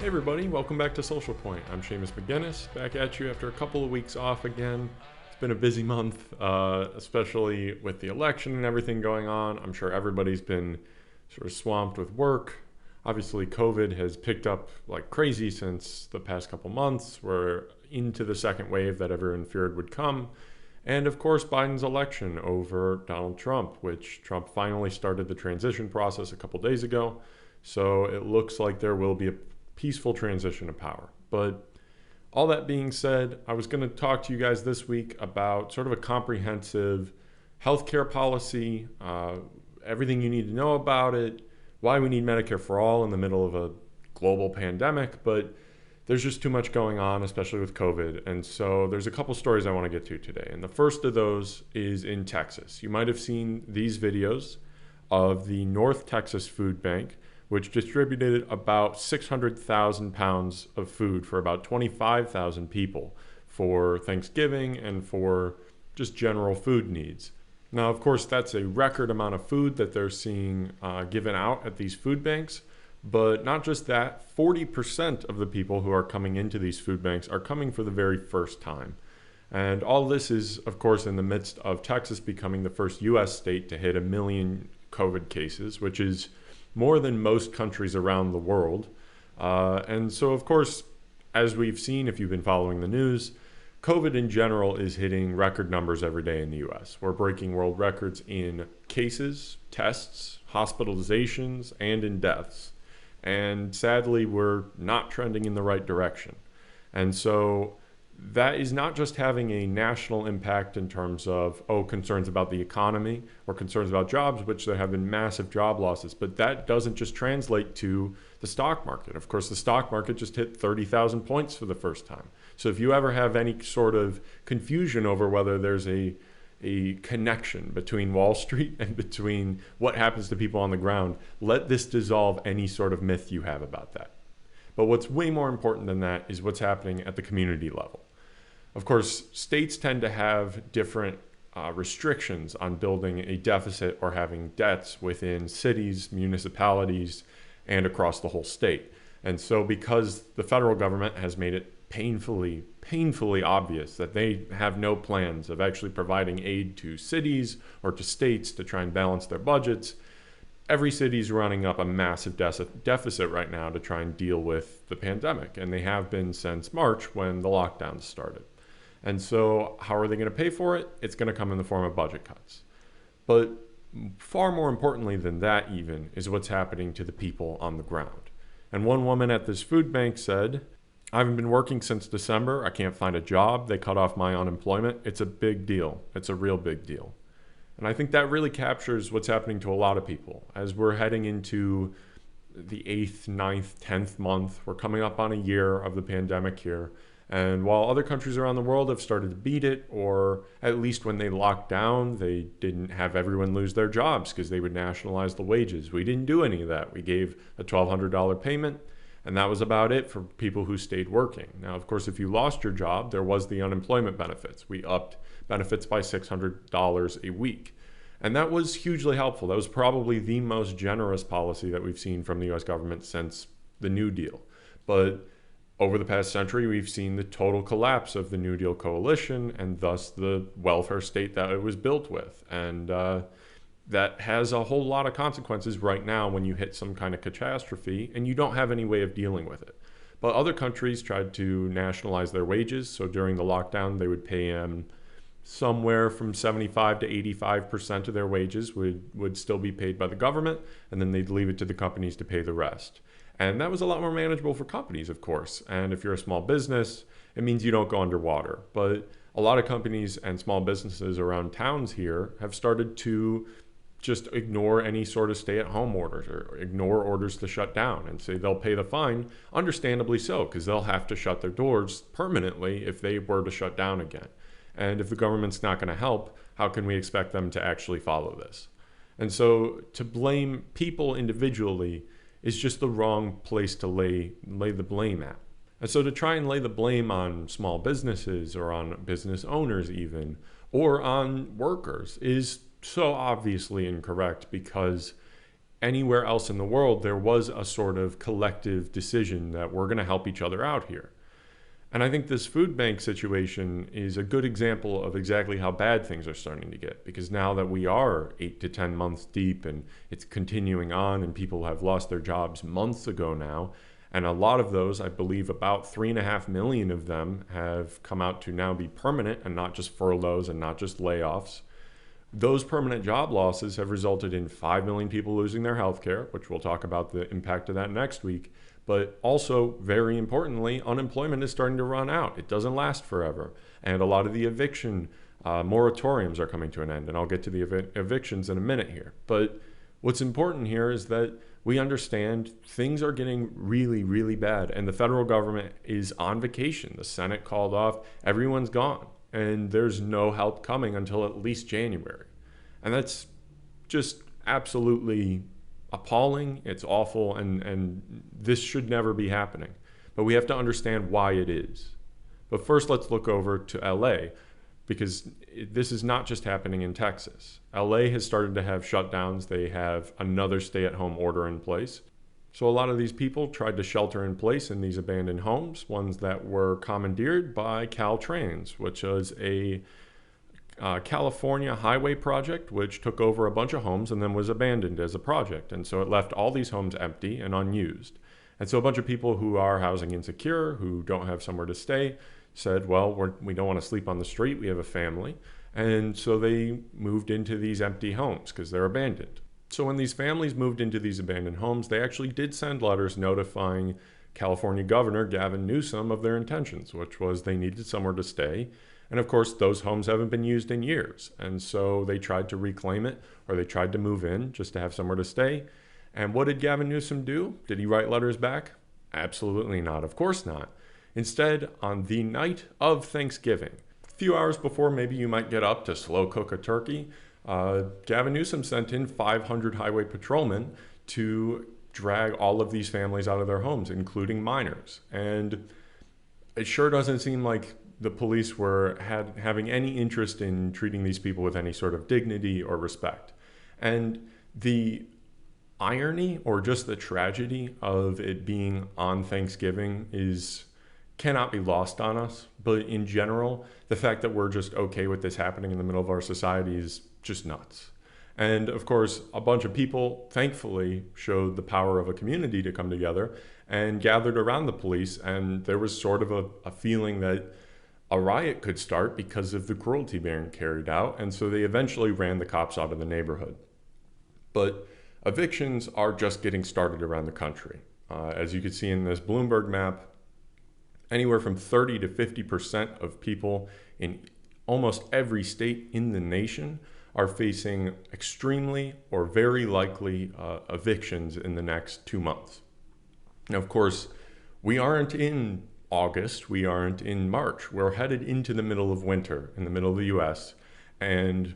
everybody, welcome back to Social Point. I'm Seamus McGinnis, back at you after a couple of weeks off again. It's been a busy month, especially with the election and everything going on. I'm sure everybody's been sort of swamped with work. Obviously, COVID has picked up like crazy since the past couple months. We're into the second wave that everyone feared would come. And of course, Biden's election over Donald Trump, which Trump finally started the transition process a couple days ago. So it looks like there will be a peaceful transition of power. But all that being said, I was going to talk to you guys this week about sort of a comprehensive healthcare policy, everything you need to know about it, why we need Medicare for all in the middle of a global pandemic. But there's just too much going on, especially with COVID. And so there's a couple stories I want to get to today. And the first of those is in Texas. You might have seen these videos of the North Texas Food Bank, which distributed about 600,000 pounds of food for about 25,000 people for Thanksgiving and for just general food needs. Now, of course, that's a record amount of food that they're seeing given out at these food banks. But not just that, 40% of the people who are coming into these food banks are coming for the very first time. And all this is, of course, in the midst of Texas becoming the first U.S. state to hit 1 million COVID cases, which is more than most countries around the world. And so, of course, as we've seen, if you've been following the news, COVID in general is hitting record numbers every day in the US. We're breaking world records in cases, tests, hospitalizations, and in deaths. And sadly, we're not trending in the right direction. And so that is not just having a national impact in terms of, concerns about the economy or concerns about jobs, which there have been massive job losses, but that doesn't just translate to the stock market. Of course, the stock market just hit 30,000 points for the first time. So if you ever have any sort of confusion over whether there's a connection between Wall Street and between what happens to people on the ground, let this dissolve any sort of myth you have about that. But what's way more important than that is what's happening at the community level. Of course, states tend to have different restrictions on building a deficit or having debts within cities, municipalities, and across the whole state. And so because the federal government has made it painfully obvious that they have no plans of actually providing aid to cities or to states to try and balance their budgets, every city's running up a massive deficit right now to try and deal with the pandemic. And they have been since March when the lockdowns started. And so how are they going to pay for it? It's going to come in the form of budget cuts. But far more importantly than that even is what's happening to the people on the ground. And one woman at this food bank said, "I haven't been working since December. I can't find a job. They cut off my unemployment. It's a big deal. It's a real big deal." And I think that really captures what's happening to a lot of people. As we're heading into the 8th, 9th, 10th month, we're coming up on a year of the pandemic here. And while other countries around the world have started to beat it, or at least when they locked down, they didn't have everyone lose their jobs because they would nationalize the wages. We didn't do any of that. We gave a $1,200 payment, and that was about it for people who stayed working. Now, of course, if you lost your job, there was the unemployment benefits. We upped benefits by $600 a week. And that was hugely helpful. That was probably the most generous policy that we've seen from the US government since the New Deal. But over the past century, we've seen the total collapse of the New Deal coalition and thus the welfare state that it was built with. And that has a whole lot of consequences right now when you hit some kind of catastrophe and you don't have any way of dealing with it. But other countries tried to nationalize their wages. So during the lockdown, they would pay somewhere from 75 to 85% of their wages would still be paid by the government, and then they'd leave it to the companies to pay the rest. And that was a lot more manageable for companies, of course. And if you're a small business, it means you don't go underwater. But a lot of companies and small businesses around towns here have started to just ignore any sort of stay-at-home orders or ignore orders to shut down and say they'll pay the fine, understandably so, because they'll have to shut their doors permanently if they were to shut down again. And if the government's not going to help, how can we expect them to actually follow this? And so to blame people individually is just the wrong place to lay the blame at. And so to try and lay the blame on small businesses or on business owners even, or on workers is so obviously incorrect, because anywhere else in the world, there was a sort of collective decision that we're going to help each other out here. And I think this food bank situation is a good example of exactly how bad things are starting to get, because now that we are 8 to 10 months deep and it's continuing on and people have lost their jobs months ago now, and a lot of those, I believe about 3.5 million of them have come out to now be permanent and not just furloughs and not just layoffs. Those permanent job losses have resulted in 5 million people losing their health care, which we'll talk about the impact of that next week. But also, very importantly, unemployment is starting to run out. It doesn't last forever. And a lot of the eviction moratoriums are coming to an end. And I'll get to the evictions in a minute here. But what's important here is that we understand things are getting really, really bad. And the federal government is on vacation. The Senate called off. Everyone's gone. And there's no help coming until at least January. And that's just absolutely appalling. It's awful, and this should never be happening. But we have to understand why it is. But first, let's look over to LA, because this is not just happening in Texas. LA has started to have shutdowns. They have another stay-at-home order in place. So a lot of these people tried to shelter in place in these abandoned homes, ones that were commandeered by Caltrans, which is a California highway project, which took over a bunch of homes and then was abandoned as a project. And so it left all these homes empty and unused. And so a bunch of people who are housing insecure, who don't have somewhere to stay, said, well, we don't want to sleep on the street. We have a family. And so they moved into these empty homes because they're abandoned. So when these families moved into these abandoned homes, they actually did send letters notifying California Governor Gavin Newsom of their intentions, which was they needed somewhere to stay. And of course, those homes haven't been used in years. And so they tried to reclaim it, or they tried to move in just to have somewhere to stay. And what did Gavin Newsom do? Did he write letters back? Absolutely not. Of course not. Instead, on the night of Thanksgiving, a few hours before maybe you might get up to slow cook a turkey, Gavin Newsom sent in 500 highway patrolmen to drag all of these families out of their homes, including minors. And it sure doesn't seem like the police were having any interest in treating these people with any sort of dignity or respect. And the irony, or just the tragedy of it being on Thanksgiving, cannot be lost on us. But in general, the fact that we're just okay with this happening in the middle of our society is just nuts. And of course, a bunch of people, thankfully, showed the power of a community to come together and gathered around the police. And there was sort of a feeling that a riot could start because of the cruelty being carried out. And so they eventually ran the cops out of the neighborhood. But evictions are just getting started around the country. As you can see in this Bloomberg map, anywhere from 30 to 50% of people in almost every state in the nation are facing extremely or very likely evictions in the next 2 months. Now, of course, we aren't in August, we aren't in March. We're headed into the middle of winter in the middle of the US, and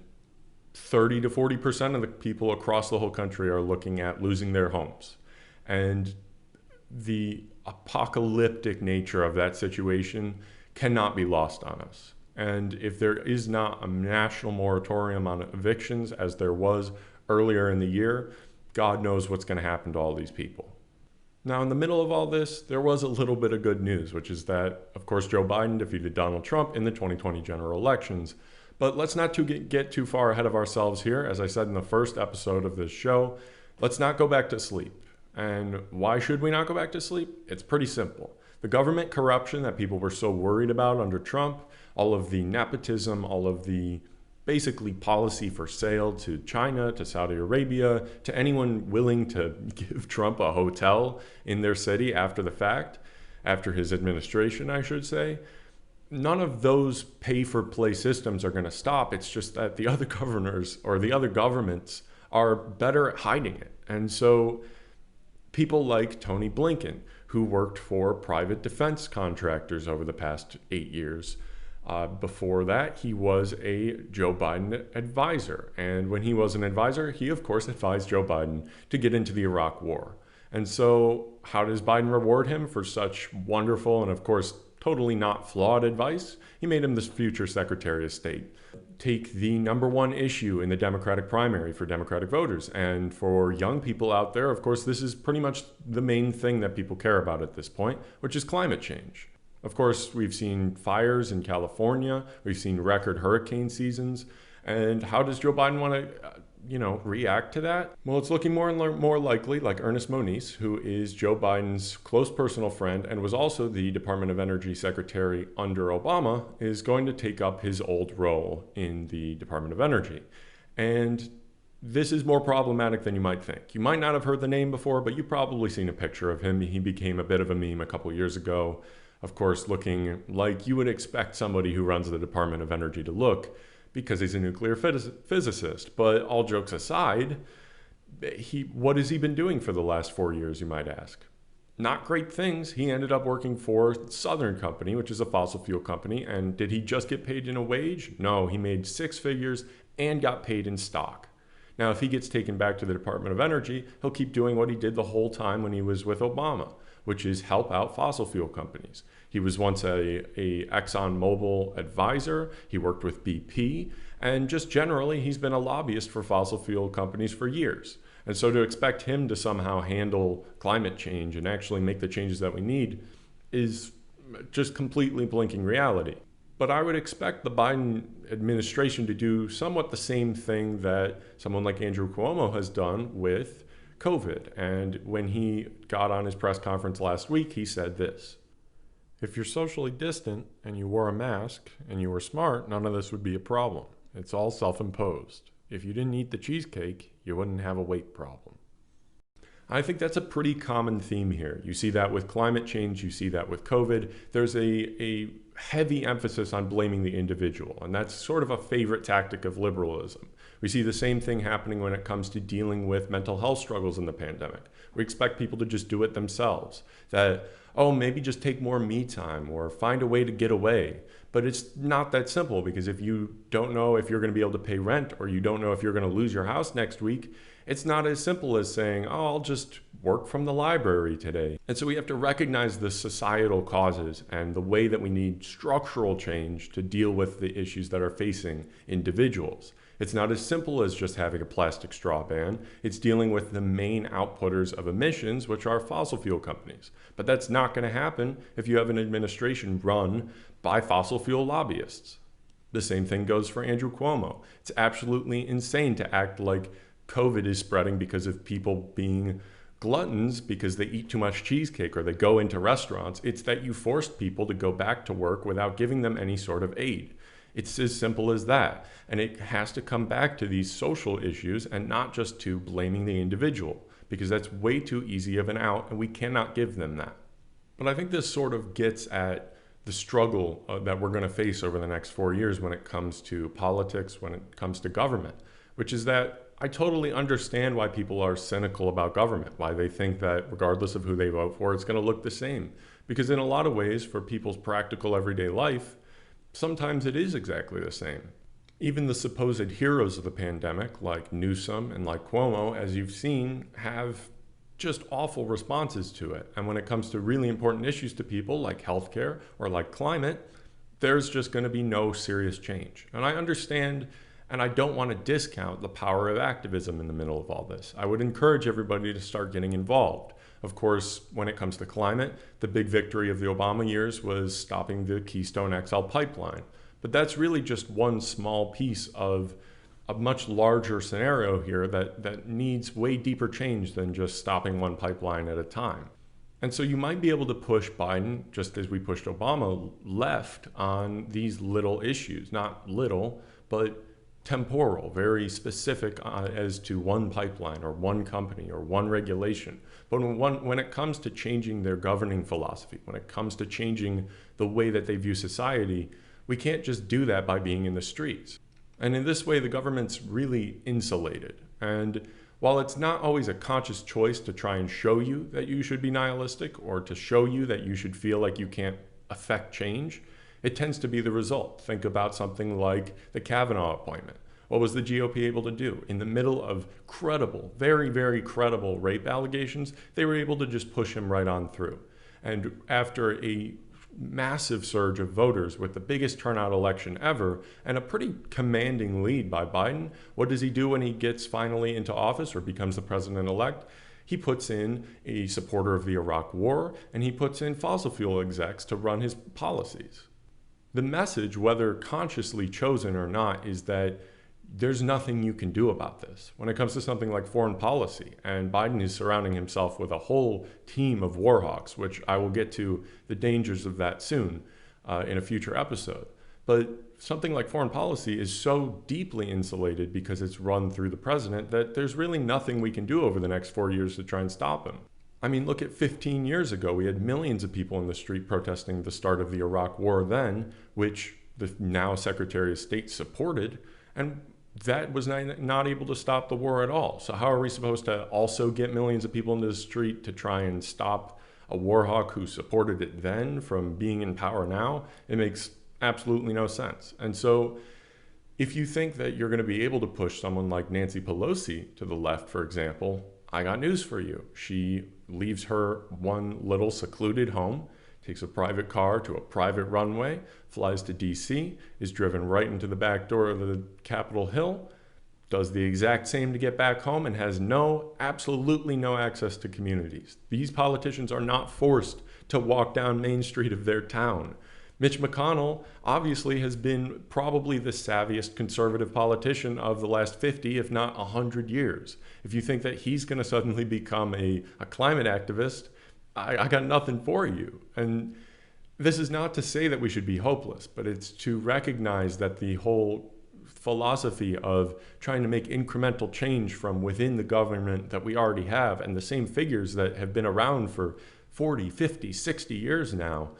30 to 40% of the people across the whole country are looking at losing their homes. And the apocalyptic nature of that situation cannot be lost on us. And if there is not a national moratorium on evictions, as there was earlier in the year, God knows what's going to happen to all these people. Now, in the middle of all this, there was a little bit of good news, which is that, of course, Joe Biden defeated Donald Trump in the 2020 general elections. But let's not get too far ahead of ourselves here. As I said in the first episode of this show, let's not go back to sleep. And why should we not go back to sleep? It's pretty simple. The government corruption that people were so worried about under Trump, all of the nepotism, all of the basically policy for sale to China, to Saudi Arabia, to anyone willing to give Trump a hotel in their city after the fact, after his administration, I should say. None of those pay-for-play systems are going to stop. It's just that the other governors or the other governments are better at hiding it. And so people like Tony Blinken, who worked for private defense contractors over the past 8 years, before that, he was a Joe Biden advisor. And when he was an advisor, he, of course, advised Joe Biden to get into the Iraq War. And so how does Biden reward him for such wonderful and, of course, totally not flawed advice? He made him the future Secretary of State. take the number one issue in the Democratic primary for Democratic voters. And for young people out there, of course, this is pretty much the main thing that people care about at this point, which is climate change. Of course, we've seen fires in California, we've seen record hurricane seasons. And how does Joe Biden want to react to that? Well, it's looking more and more likely like Ernest Moniz, who is Joe Biden's close personal friend and was also the Department of Energy Secretary under Obama, is going to take up his old role in the Department of Energy. And this is more problematic than you might think. You might not have heard the name before, but you've probably seen a picture of him. He became a bit of a meme a couple years ago, of course, looking like you would expect somebody who runs the Department of Energy to look, because he's a nuclear physicist. But all jokes aside, what has he been doing for the last 4 years, you might ask? Not great things. He ended up working for Southern Company, which is a fossil fuel company. And did he just get paid in a wage? No, he made 6 figures and got paid in stock. Now, if he gets taken back to the Department of Energy, he'll keep doing what he did the whole time when he was with Obama, which is help out fossil fuel companies. He was once a ExxonMobil advisor. He worked with BP. And just generally, he's been a lobbyist for fossil fuel companies for years. And so to expect him to somehow handle climate change and actually make the changes that we need is just completely blinking reality. But I would expect the Biden administration to do somewhat the same thing that someone like Andrew Cuomo has done with COVID. And when he got on his press conference last week, he said this: "If you're socially distant and you wore a mask and you were smart, none of this would be a problem. It's all self-imposed. If you didn't eat the cheesecake, you wouldn't have a weight problem." I think that's a pretty common theme here. You see that with climate change, you see that with COVID. There's a heavy emphasis on blaming the individual, and that's sort of a favorite tactic of liberalism. We see the same thing happening when it comes to dealing with mental health struggles in the pandemic. We expect people to just do it themselves, that, oh, maybe just take more me time or find a way to get away. But it's not that simple, because if you don't know if you're going to be able to pay rent, or you don't know if you're going to lose your house next week, it's not as simple as saying, oh, I'll just work from the library today. And so we have to recognize the societal causes and the way that we need structural change to deal with the issues that are facing individuals. It's not as simple as just having a plastic straw ban. It's dealing with the main outputters of emissions, which are fossil fuel companies. But that's not going to happen if you have an administration run by fossil fuel lobbyists. The same thing goes for Andrew Cuomo. It's absolutely insane to act like COVID is spreading because of people being gluttons because they eat too much cheesecake or they go into restaurants. It's that you forced people to go back to work without giving them any sort of aid. It's as simple as that. And it has to come back to these social issues and not just to blaming the individual, because that's way too easy of an out, and we cannot give them that. But I think this sort of gets at the struggle that we're going to face over the next 4 years when it comes to politics, when it comes to government, which is that I totally understand why people are cynical about government, why they think that regardless of who they vote for, it's going to look the same. Because in a lot of ways, for people's practical everyday life, sometimes it is exactly the same. Even the supposed heroes of the pandemic, like Newsom and like Cuomo, as you've seen, have just awful responses to it. And when it comes to really important issues to people like healthcare or like climate, there's just going to be no serious change. And I understand, and I don't want to discount the power of activism in the middle of all this. I would encourage everybody to start getting involved. Of course, when it comes to climate, the big victory of the Obama years was stopping the Keystone XL pipeline. But that's really just one small piece of a much larger scenario here that needs way deeper change than just stopping one pipeline at a time. And so you might be able to push Biden, just as we pushed Obama, left on these little issues. Not little, but temporal, very specific as to one pipeline or one company or one regulation. But when it comes to changing their governing philosophy, when it comes to changing the way that they view society, we can't just do that by being in the streets. And in this way, the government's really insulated. And while it's not always a conscious choice to try and show you that you should be nihilistic or to show you that you should feel like you can't affect change, it tends to be the result. Think about something like the Kavanaugh appointment. What was the GOP able to do? In the middle of credible, very, very credible rape allegations, they were able to just push him right on through. And after a massive surge of voters with the biggest turnout election ever and a pretty commanding lead by Biden. What does he do when he gets finally into office or becomes the president-elect? He puts in a supporter of the Iraq War, and he puts in fossil fuel execs to run his policies. The message, whether consciously chosen or not, is that there's nothing you can do about this when it comes to something like foreign policy. And Biden is surrounding himself with a whole team of war hawks, which I will get to the dangers of that soon in a future episode. But something like foreign policy is so deeply insulated because it's run through the president that there's really nothing we can do over the next 4 years to try and stop him. I mean, look at 15 years ago. We had millions of people in the street protesting the start of the Iraq War then, which the now Secretary of State supported, and that was not able to stop the war at all. So how are we supposed to also get millions of people into the street to try and stop a war hawk who supported it then from being in power now? It makes absolutely no sense. And so if you think that you're going to be able to push someone like Nancy Pelosi to the left, for example, I got news for you. She leaves her one little secluded home, takes a private car to a private runway, flies to DC, is driven right into the back door of the Capitol Hill, does the exact same to get back home, and has absolutely no access to communities. These politicians are not forced to walk down Main Street of their town. Mitch McConnell obviously has been probably the savviest conservative politician of the last 50, if not 100 years. If you think that he's going to suddenly become a climate activist, I got nothing for you. And this is not to say that we should be hopeless, but it's to recognize that the whole philosophy of trying to make incremental change from within the government that we already have, and the same figures that have been around for 40, 50, 60 years now,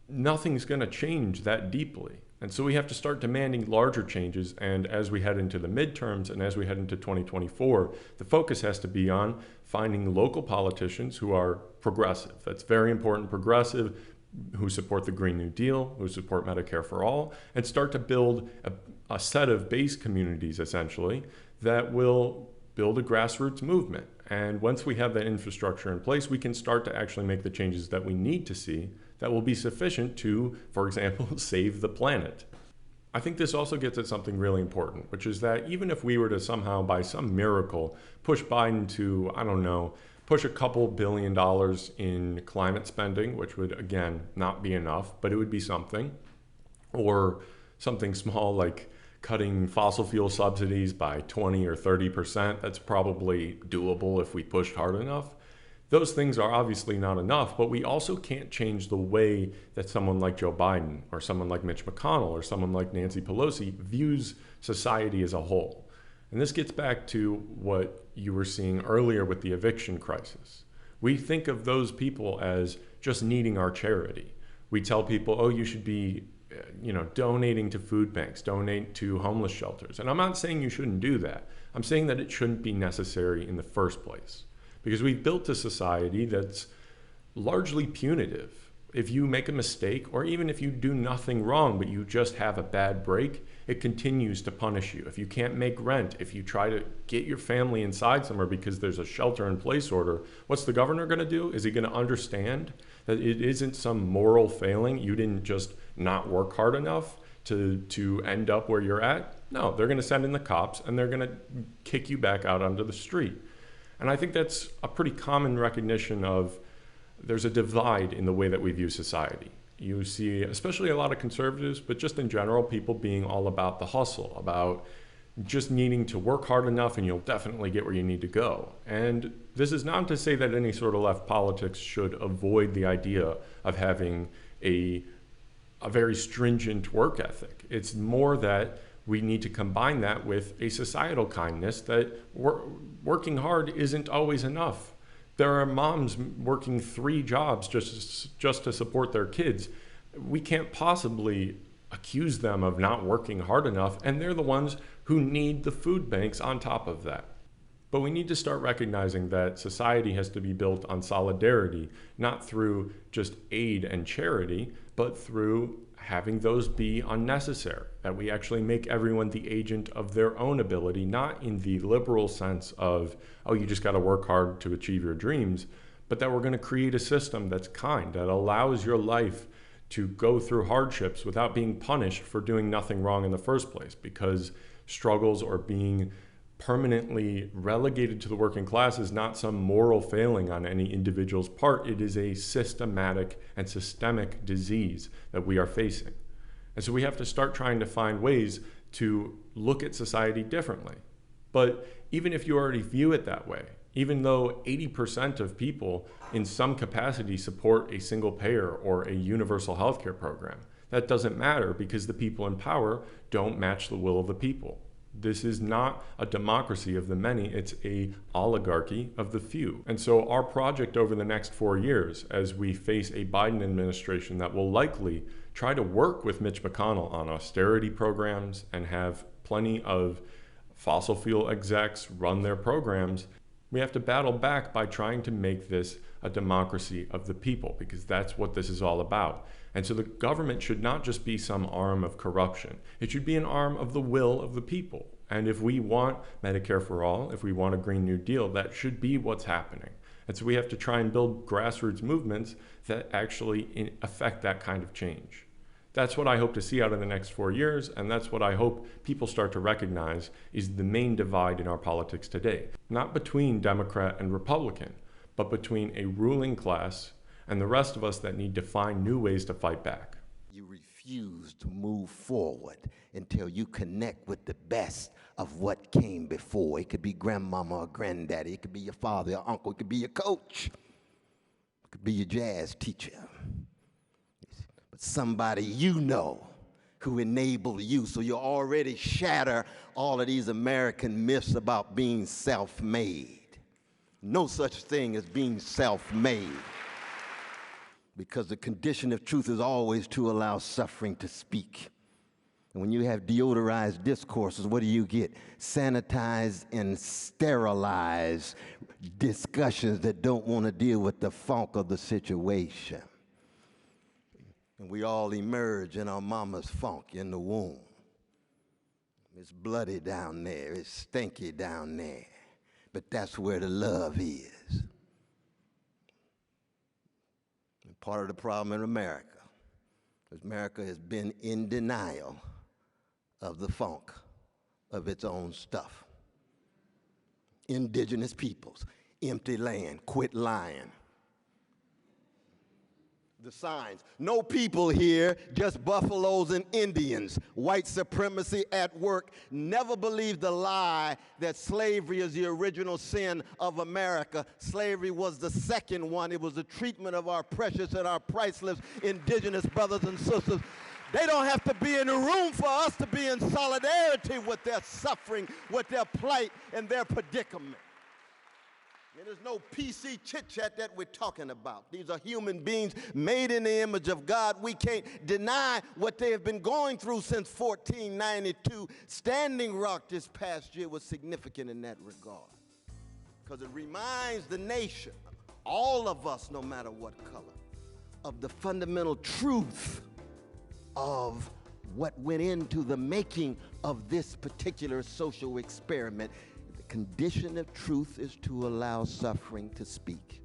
nothing's going to change that deeply. And so we have to start demanding larger changes. And as we head into the midterms and as we head into 2024, the focus has to be on finding local politicians who are progressive. That's very important. Progressive, who support the Green New Deal, who support Medicare for all, and start to build a set of base communities, essentially, that will build a grassroots movement. And once we have that infrastructure in place, we can start to actually make the changes that we need to see that will be sufficient to, for example, save the planet. I think this also gets at something really important, which is that even if we were to somehow, by some miracle, push Biden to, I don't know, push a couple $1 billion in climate spending, which would, again, not be enough, but it would be something, or something small like cutting fossil fuel subsidies by 20 or 30%, that's probably doable if we pushed hard enough. Those things are obviously not enough, but we also can't change the way that someone like Joe Biden or someone like Mitch McConnell or someone like Nancy Pelosi views society as a whole. And this gets back to what you were seeing earlier with the eviction crisis. We think of those people as just needing our charity. We tell people, oh, you should be donating to food banks, donate to homeless shelters. And I'm not saying you shouldn't do that. I'm saying that it shouldn't be necessary in the first place. Because we've built a society that's largely punitive. If you make a mistake, or even if you do nothing wrong, but you just have a bad break, it continues to punish you. If you can't make rent, if you try to get your family inside somewhere because there's a shelter-in-place order, what's the governor going to do? Is he going to understand that it isn't some moral failing? You didn't just not work hard enough to end up where you're at? No, they're going to send in the cops, and they're going to kick you back out onto the street. And I think that's a pretty common recognition of there's a divide in the way that we view society. You see, especially a lot of conservatives, but just in general, people being all about the hustle, about just needing to work hard enough and you'll definitely get where you need to go. And this is not to say that any sort of left politics should avoid the idea of having a very stringent work ethic. It's more that we need to combine that with a societal kindness that working hard isn't always enough. There are moms working 3 jobs just to support their kids. We can't possibly accuse them of not working hard enough, and they're the ones who need the food banks on top of that. But we need to start recognizing that society has to be built on solidarity, not through just aid and charity, but through having those be unnecessary, that we actually make everyone the agent of their own ability, not in the liberal sense of, oh, you just got to work hard to achieve your dreams, but that we're going to create a system that's kind, that allows your life to go through hardships without being punished for doing nothing wrong in the first place, because struggles or being permanently relegated to the working class is not some moral failing on any individual's part. It is a systematic and systemic disease that we are facing. And so we have to start trying to find ways to look at society differently. But even if you already view it that way, even though 80% of people in some capacity support a single payer or a universal healthcare program, that doesn't matter, because the people in power don't match the will of the people. This is not a democracy of the many, it's a oligarchy of the few. And so our project over the next 4 years, as we face a Biden administration that will likely try to work with Mitch McConnell on austerity programs and have plenty of fossil fuel execs run their programs, we have to battle back by trying to make this a democracy of the people, because that's what this is all about. And so the government should not just be some arm of corruption. It should be an arm of the will of the people. And if we want Medicare for all, if we want a Green New Deal, that should be what's happening. And so we have to try and build grassroots movements that actually affect that kind of change. That's what I hope to see out of the next 4 years, and that's what I hope people start to recognize is the main divide in our politics today. Not between Democrat and Republican, but between a ruling class and the rest of us that need to find new ways to fight back. You refuse to move forward until you connect with the best of what came before. It could be grandmama or granddaddy, it could be your father or uncle, it could be your coach, it could be your jazz teacher. Somebody you know who enabled you, so you already shatter all of these American myths about being self-made. No such thing as being self-made, because the condition of truth is always to allow suffering to speak. And when you have deodorized discourses, what do you get? Sanitized and sterilized discussions that don't want to deal with the funk of the situation. And we all emerge in our mama's funk in the womb. It's bloody down there, it's stinky down there, but that's where the love is. And part of the problem in America is America has been in denial of the funk of its own stuff. Indigenous peoples, empty land, quit lying. The signs, no people here, just buffaloes and Indians. White supremacy at work. Never believe the lie that slavery is the original sin of America. Slavery was the second one. It was the treatment of our precious and our priceless indigenous brothers and sisters. They don't have to be in the room for us to be in solidarity with their suffering, with their plight and their predicament. There's no PC chit-chat that we're talking about. These are human beings made in the image of God. We can't deny what they have been going through since 1492. Standing Rock this past year was significant in that regard, because it reminds the nation, all of us, no matter what color, of the fundamental truth of what went into the making of this particular social experiment. The condition of truth is to allow suffering to speak.